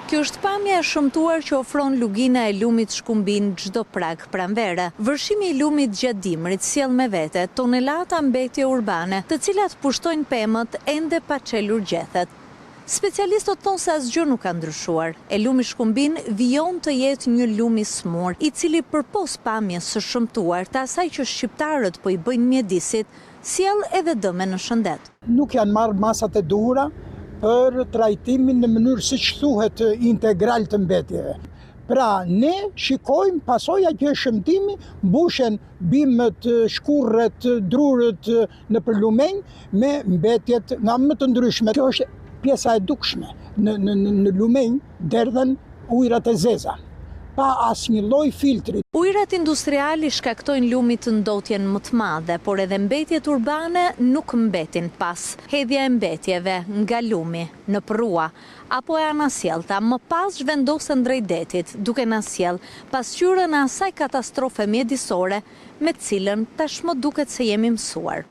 Kjo është pamja e shëmtuar që ofron lugina e lumit Shkumbin çdo prag pranvere. Vërshimi i lumit gjatë dimrit sjell me vete tonelata mbetje urbane, të cilat pushtojnë pemët ende pa çelur gjethet. Specialistët thonë se asgjë nuk ka ndryshuar. E lumi Shkumbin vijon të jetë një lum i smur, i cili përpos pamjes së shëmtuar të asaj që shqiptarët po i bëjnë mjedisit, sjell edhe dëme në shëndet. Nuk janë marrë masat e duhura për trajtimin në mënyrë siç thuhet integral të mbetjeve. Pra, ne shikojmë pasoja që shëmtimi, mbushen bimët, shkurrët, drurët në përlumenj me mbetjet nga më të ndryshme. Kjo është pjesa e dukshme. Në lumenj derdhen ujrat e zeza, pa asnjë lloj filtri. Ujrat industriali shkaktojnë lumit të ndotjen më të madhe, por edhe mbetjet urbane nuk mbetin pas. Hedhja e mbetjeve nga lumi në prua apo e anasjellta më pas zhvendosen drejt detit, duke na sjell pasqyrën e asaj katastrofe mjedisore me cilën tashmë duket se jemi mësuar.